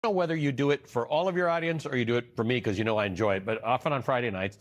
know whether you do it for all of your audience or you do it for me because you know I enjoy it, but often on Friday nights,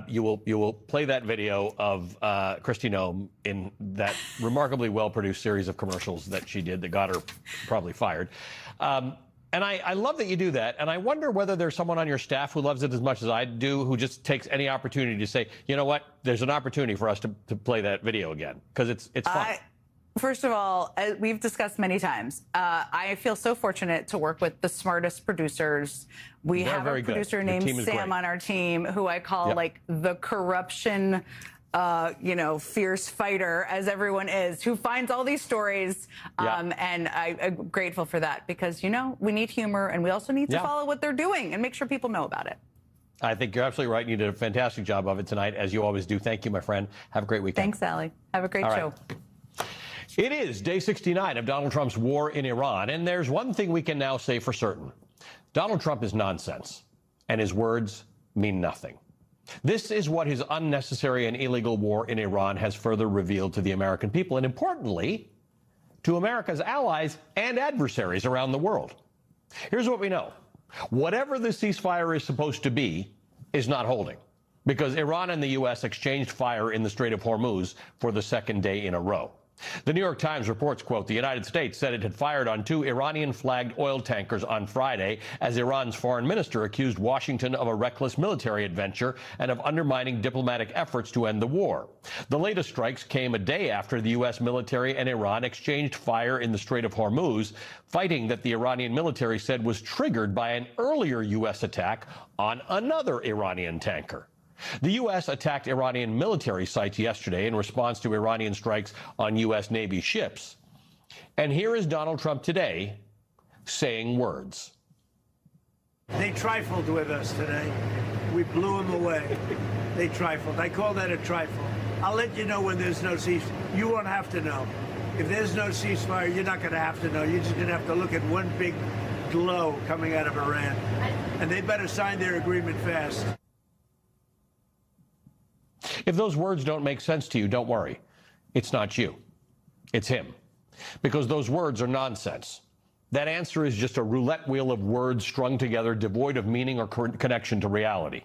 you will play that video of Kristi Noem in that remarkably well-produced series of commercials that she did that got her probably fired. And I love that you do that, and I wonder whether there's someone on your staff who loves it as much as I do, who just takes any opportunity to say, you know what, there's an opportunity for us to play that video again, because it's fun. First of all, we've discussed many times. I feel so fortunate to work with the smartest producers. We have a producer named Sam on our team who I call like the corruption, fierce fighter, as everyone is, who finds all these stories. And I'm grateful for that because, we need humor and we also need to follow what they're doing and make sure people know about it. I think you're absolutely right. You did a fantastic job of it tonight, as you always do. Thank you, my friend. Have a great weekend. Thanks, Allie. Have a great show. It is day 69 of Donald Trump's war in Iran, and there's one thing we can now say for certain. Donald Trump is nonsense, and his words mean nothing. This is what his unnecessary and illegal war in Iran has further revealed to the American people, and importantly, to America's allies and adversaries around the world. Here's what we know. Whatever the ceasefire is supposed to be is not holding, because Iran and the U.S. exchanged fire in the Strait of Hormuz for the second day in a row. The New York Times reports, quote, the United States said it had fired on 2 Iranian-flagged oil tankers on Friday as Iran's foreign minister accused Washington of a reckless military adventure and of undermining diplomatic efforts to end the war. The latest strikes came a day after the U.S. military and Iran exchanged fire in the Strait of Hormuz, fighting that the Iranian military said was triggered by an earlier U.S. attack on another Iranian tanker. The U.S. attacked Iranian military sites yesterday in response to Iranian strikes on U.S. Navy ships. And here is Donald Trump today saying words. They trifled with us today. We blew them away. They trifled. I call that a trifle. I'll let you know when there's no ceasefire. You won't have to know. If there's no ceasefire, you're not going to have to know. You're just going to have to look at one big glow coming out of Iran. And they better sign their agreement fast. If those words don't make sense to you, don't worry. It's not you. It's him. Because those words are nonsense. That answer is just a roulette wheel of words strung together, devoid of meaning or connection to reality.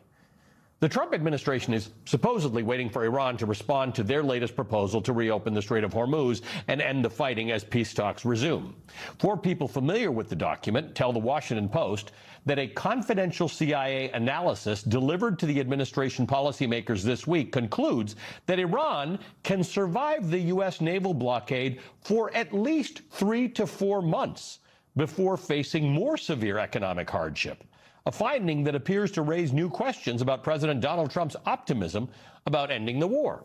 The Trump administration is supposedly waiting for Iran to respond to their latest proposal to reopen the Strait of Hormuz and end the fighting as peace talks resume. 4 people familiar with the document tell the Washington Post that a confidential CIA analysis delivered to the administration policymakers this week concludes that Iran can survive the U.S. naval blockade for at least 3 to 4 months before facing more severe economic hardship. A finding that appears to raise new questions about President Donald Trump's optimism about ending the war.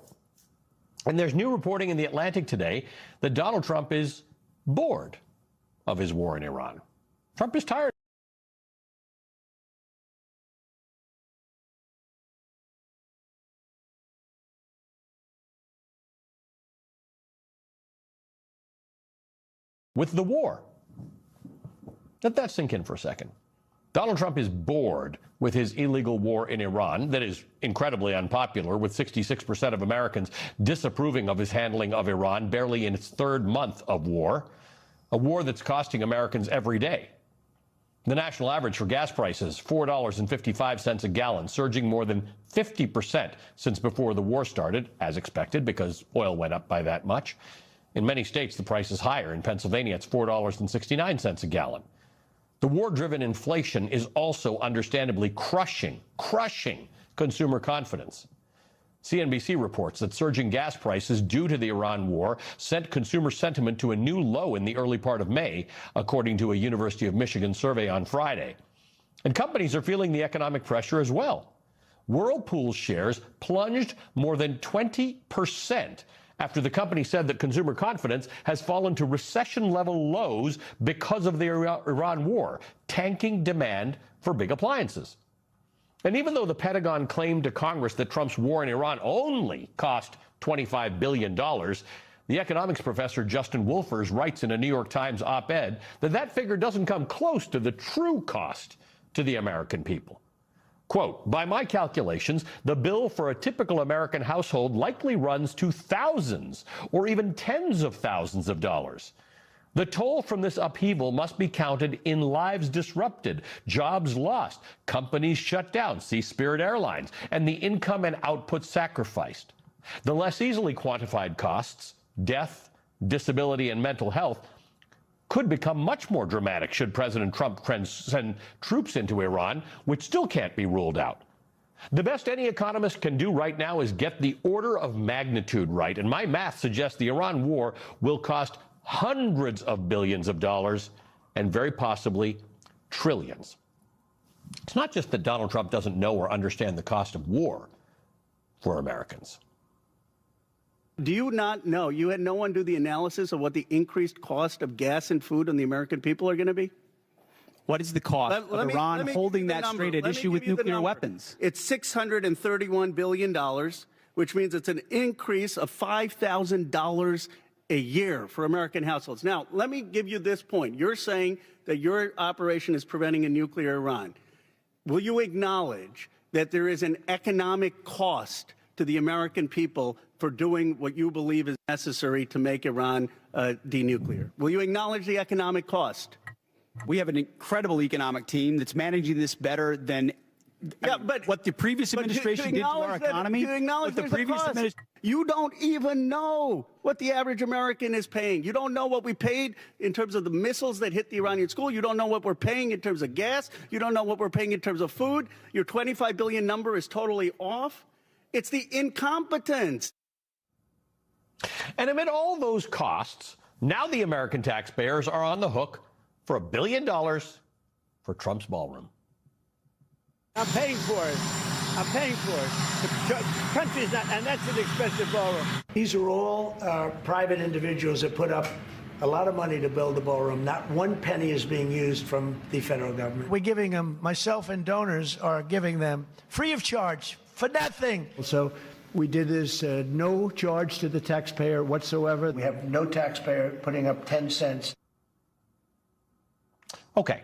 And there's new reporting in The Atlantic today that Donald Trump is bored of his war in Iran. Trump is tired. With the war. Let that sink in for a second. Donald Trump is bored with his illegal war in Iran that is incredibly unpopular, with 66% of Americans disapproving of his handling of Iran barely in its 3rd month of war, a war that's costing Americans every day. The national average for gas prices, $4.55 a gallon, surging more than 50% since before the war started, as expected, because oil went up by that much. In many states, the price is higher. In Pennsylvania, it's $4.69 a gallon. The war-driven inflation is also understandably crushing consumer confidence. CNBC reports that surging gas prices due to the Iran war sent consumer sentiment to a new low in the early part of May, according to a University of Michigan survey on Friday. And companies are feeling the economic pressure as well. Whirlpool shares plunged more than 20% after the company said that consumer confidence has fallen to recession-level lows because of the Iran war, tanking demand for big appliances. And even though the Pentagon claimed to Congress that Trump's war in Iran only cost $25 billion, the economics professor Justin Wolfers writes in a New York Times op-ed that that figure doesn't come close to the true cost to the American people. Quote, by my calculations, the bill for a typical American household likely runs to thousands or even tens of thousands of dollars. The toll from this upheaval must be counted in lives disrupted, jobs lost, companies shut down, see Spirit Airlines, and the income and output sacrificed. The less easily quantified costs, death, disability, and mental health, could become much more dramatic should President Trump send troops into Iran, which still can't be ruled out. The best any economist can do right now is get the order of magnitude right, and my math suggests the Iran war will cost hundreds of billions of dollars and very possibly trillions. It's not just that Donald Trump doesn't know or understand the cost of war for Americans. Do you not know? You had no one do the analysis of what the increased cost of gas and food on the American people are going to be? What is the cost of Iran holding that straight at issue with nuclear weapons? It's $631 billion, which means it's an increase of $5,000 a year for American households. Now, let me give you this point. You're saying that your operation is preventing a nuclear Iran. Will you acknowledge that there is an economic cost to the American people for doing what you believe is necessary to make Iran denuclear? Will you acknowledge the economic cost? We have an incredible economic team that's managing this better than what the previous administration did to our economy. You don't even know what the average American is paying. You don't know what we paid in terms of the missiles that hit the Iranian school. You don't know what we're paying in terms of gas. You don't know what we're paying in terms of food. Your 25 billion number is totally off. It's the incompetence. And amid all those costs, now the American taxpayers are on the hook for $1 billion for Trump's ballroom. I'm paying for it. I'm paying for it. The country's not, and that's an expensive ballroom. These are all private individuals that put up a lot of money to build the ballroom. Not one penny is being used from the federal government. We're giving them, myself and donors are giving them free of charge for nothing. So we did this no charge to the taxpayer whatsoever. We have no taxpayer putting up 10 cents. Okay.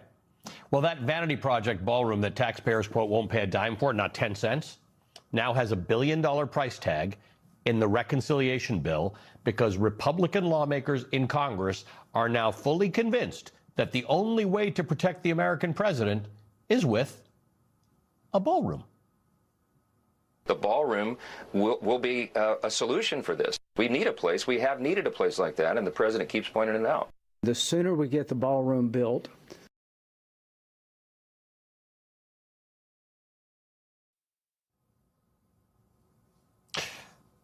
Well, that vanity project ballroom that taxpayers, quote, won't pay a dime for, not 10 cents, now has $1 billion price tag in the reconciliation bill because Republican lawmakers in Congress are now fully convinced that the only way to protect the American president is with a ballroom. The ballroom will be a solution for this. We need a place. We have needed a place like that, and the president keeps pointing it out. The sooner we get the ballroom built,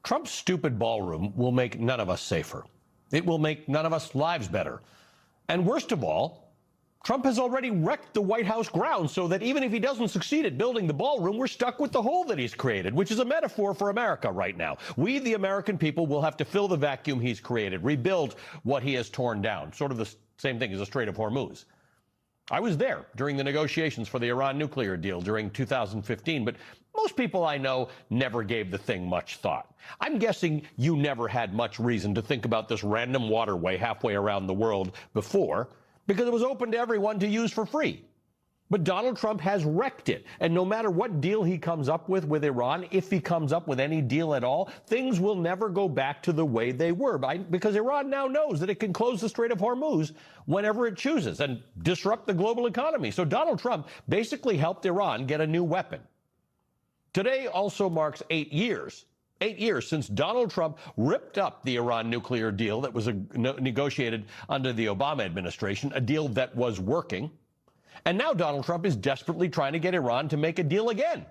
Trump's stupid ballroom will make none of us safer. It will make none of us lives better. And worst of all, Trump has already wrecked the White House grounds so that even if he doesn't succeed at building the ballroom, we're stuck with the hole that he's created, which is a metaphor for America right now. We, the American people, will have to fill the vacuum he's created, rebuild what he has torn down, sort of the same thing as the Strait of Hormuz. I was there during the negotiations for the Iran nuclear deal during 2015, but most people I know never gave the thing much thought. I'm guessing you never had much reason to think about this random waterway halfway around the world before, because it was open to everyone to use for free. But Donald Trump has wrecked it. And no matter what deal he comes up with Iran, if he comes up with any deal at all, things will never go back to the way they were. Because Iran now knows that it can close the Strait of Hormuz whenever it chooses and disrupt the global economy. So Donald Trump basically helped Iran get a new weapon. Today also marks 8 years. 8 years since Donald Trump ripped up the Iran nuclear deal that was negotiated under the Obama administration, a deal that was working. And now Donald Trump is desperately trying to get Iran to make a deal again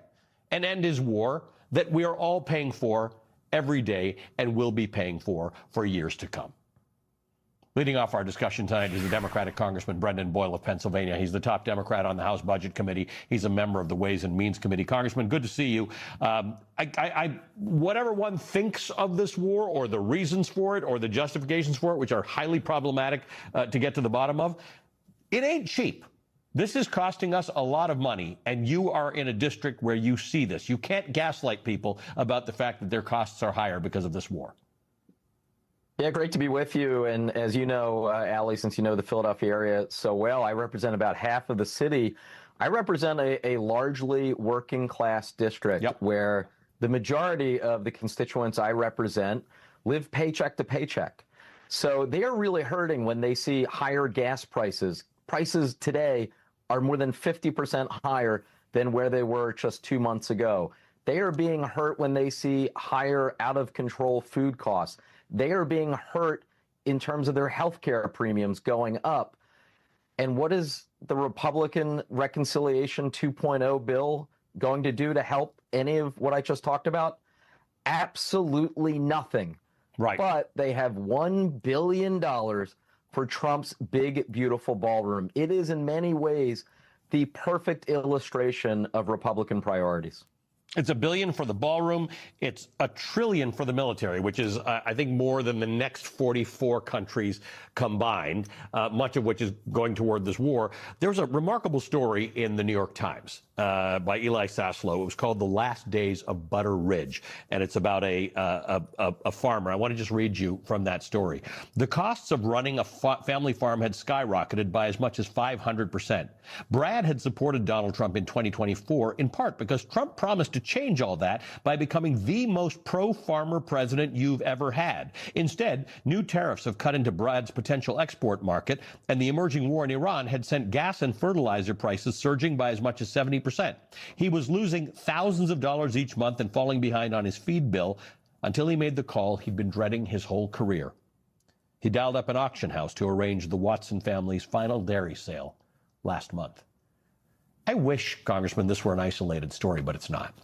and end his war that we are all paying for every day and will be paying for years to come. Leading off our discussion tonight is the Democratic Congressman Brendan Boyle of Pennsylvania. He's the top Democrat on the House Budget Committee. He's a member of the Ways and Means Committee. Congressman, good to see you. Whatever one thinks of this war or the reasons for it or the justifications for it, which are highly problematic to get to the bottom of, it ain't cheap. This is costing us a lot of money, and you are in a district where you see this. You can't gaslight people about the fact that their costs are higher because of this war. Yeah, great to be with you. And as you know, Allie, since you know the Philadelphia area so well, I represent about half of the city. I represent a largely working class district where the majority of the constituents I represent live paycheck to paycheck. So they are really hurting when they see higher gas prices. Prices today are more than 50% higher than where they were just 2 months ago. They are being hurt when they see higher out-of-control food costs. They are being hurt in terms of their health care premiums going up. And what is the Republican Reconciliation 2.0 bill going to do to help any of what I just talked about? Absolutely nothing. Right. But they have $1 billion for Trump's big, beautiful ballroom. It is in many ways the perfect illustration of Republican priorities. It's $1 billion for the ballroom. It's $1 trillion for the military, which is, I think, more than the next 44 countries combined, much of which is going toward this war. There's a remarkable story in the New York Times by Eli Saslow. It was called The Last Days of Butter Ridge, and it's about a farmer. I want to just read you from that story. The costs of running a family farm had skyrocketed by as much as 500%. Brad had supported Donald Trump in 2024, in part because Trump promised to change all that by becoming the most pro-farmer president you've ever had. Instead, new tariffs have cut into Brad's potential export market, and the emerging war in Iran had sent gas and fertilizer prices surging by as much as 70%. He was losing thousands of dollars each month and falling behind on his feed bill until he made the call he'd been dreading his whole career. He dialed up an auction house to arrange the Watson family's final dairy sale last month. I wish, Congressman, this were an isolated story, but it's not.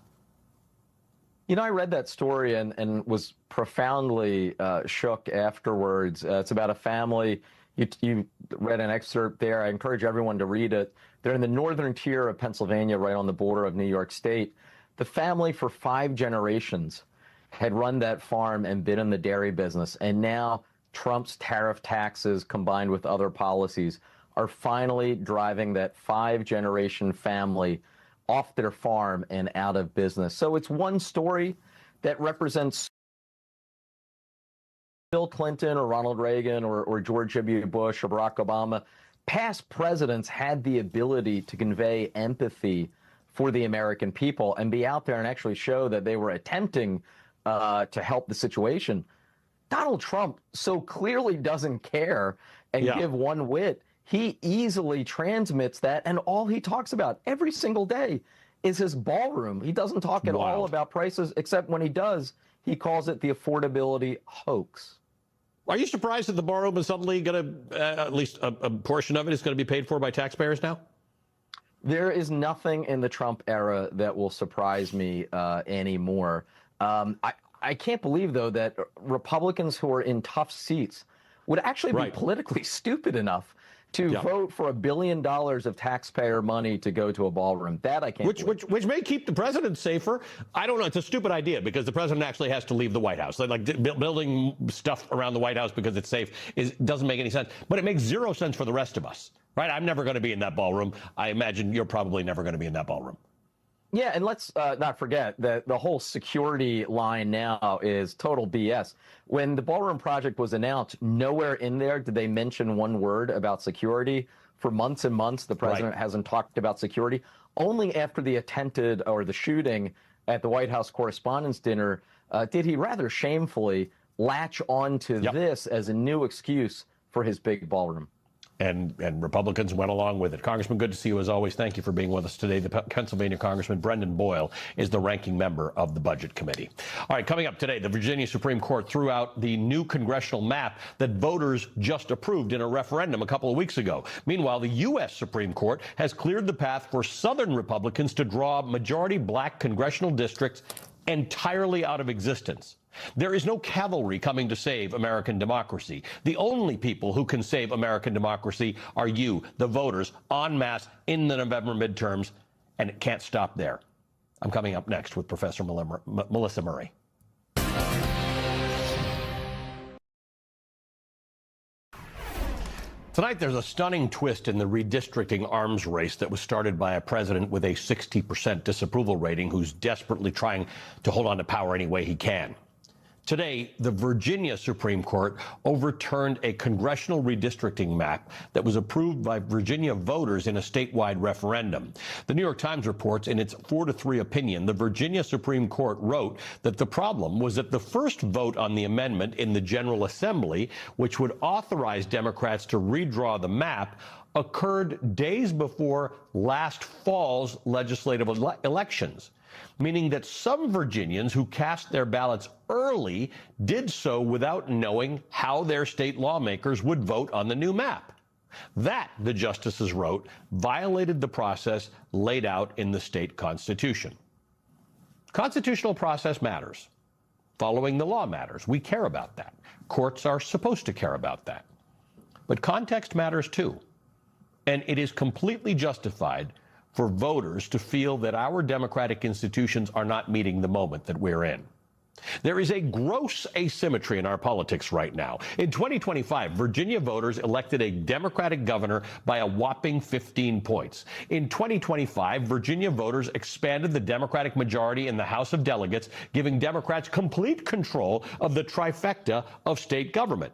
You know, I read that story and was profoundly shook afterwards. It's about a family. You read an excerpt there. I encourage everyone to read it. They're in the northern tier of Pennsylvania, right on the border of New York State. The family for 5 generations had run that farm and been in the dairy business. And now Trump's tariff taxes combined with other policies are finally driving that 5-generation family off their farm and out of business. So it's one story that represents Bill Clinton or Ronald Reagan or George W. Bush or Barack Obama. Past presidents had the ability to convey empathy for the American people and be out there and actually show that they were attempting to help the situation. Donald Trump so clearly doesn't care and give one whit. He easily transmits that, and all he talks about every single day is his ballroom. He doesn't talk at all about prices, except when he does, he calls it the affordability hoax. Are you surprised that the ballroom is suddenly going to, at least a portion of it, is going to be paid for by taxpayers now? There is nothing in the Trump era that will surprise me anymore. I can't believe, though, that Republicans who are in tough seats would actually be politically stupid enough to vote for $1 billion of taxpayer money to go to a ballroom. That I can't believe. Which may keep the president safer. I don't know. It's a stupid idea because the president actually has to leave the White House. Like building stuff around the White House because it's safe doesn't make any sense. But it makes zero sense for the rest of us, right? I'm never going to be in that ballroom. I imagine you're probably never going to be in that ballroom. Yeah, and let's not forget that the whole security line now is total BS. When the Ballroom Project was announced, nowhere in there did they mention one word about security. For months and months, the president hasn't talked about security. Only after the attempted or the shooting at the White House Correspondents' Dinner did he rather shamefully latch on to this as a new excuse for his big ballroom. And Republicans went along with it. Congressman, good to see you as always. Thank you for being with us today. The Pennsylvania Congressman Brendan Boyle is the ranking member of the Budget Committee. All right, coming up today, the Virginia Supreme Court threw out the new congressional map that voters just approved in a referendum a couple of weeks ago. Meanwhile, the U.S. Supreme Court has cleared the path for Southern Republicans to draw majority black congressional districts entirely out of existence. There is no cavalry coming to save American democracy. The only people who can save American democracy are you, the voters, en masse in the November midterms, and it can't stop there. I'm coming up next with Professor Melissa Murray. Tonight, there's a stunning twist in the redistricting arms race that was started by a president with a 60% disapproval rating who's desperately trying to hold on to power any way he can. Today, the Virginia Supreme Court overturned a congressional redistricting map that was approved by Virginia voters in a statewide referendum. The New York Times reports in its 4-3 opinion, the Virginia Supreme Court wrote that the problem was that the first vote on the amendment in the General Assembly, which would authorize Democrats to redraw the map, occurred days before last fall's legislative elections, meaning that some Virginians who cast their ballots early did so without knowing how their state lawmakers would vote on the new map. That, the justices wrote, violated the process laid out in the state constitution. Constitutional process matters. Following the law matters. We care about that. Courts are supposed to care about that. But context matters too. And it is completely justified for voters to feel that our democratic institutions are not meeting the moment that we're in. There is a gross asymmetry in our politics right now. In 2025, Virginia voters elected a Democratic governor by a whopping 15 points. In 2025, Virginia voters expanded the Democratic majority in the House of Delegates, giving Democrats complete control of the trifecta of state government.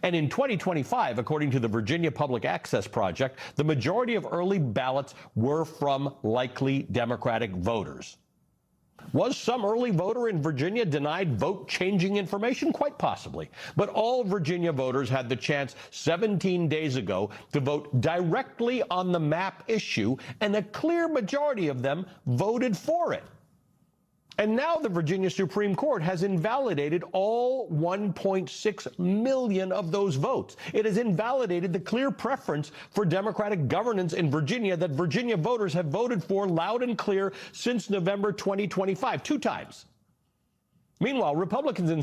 And in 2025, according to the Virginia Public Access Project, the majority of early ballots were from likely Democratic voters. Was some early voter in Virginia denied vote-changing information? Quite possibly. But all Virginia voters had the chance 17 days ago to vote directly on the map issue, and a clear majority of them voted for it. And now the Virginia Supreme Court has invalidated all 1.6 million of those votes. It has invalidated the clear preference for Democratic governance in Virginia that Virginia voters have voted for loud and clear since November 2025, 2 times. Meanwhile, Republicans in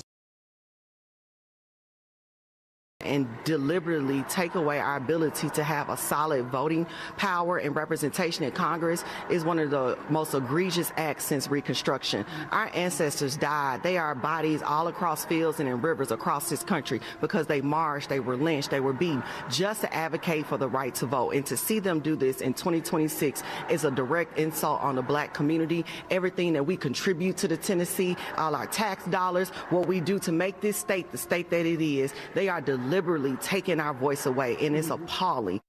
and deliberately take away our ability to have a solid voting power and representation in Congress is one of the most egregious acts since Reconstruction. Our ancestors died. They are bodies all across fields and in rivers across this country because they marched, they were lynched, they were beaten just to advocate for the right to vote. And to see them do this in 2026 is a direct insult on the black community. Everything that we contribute to the Tennessee, all our tax dollars, what we do to make this state the state that it is, they are deliberately taking our voice away, and it's appalling.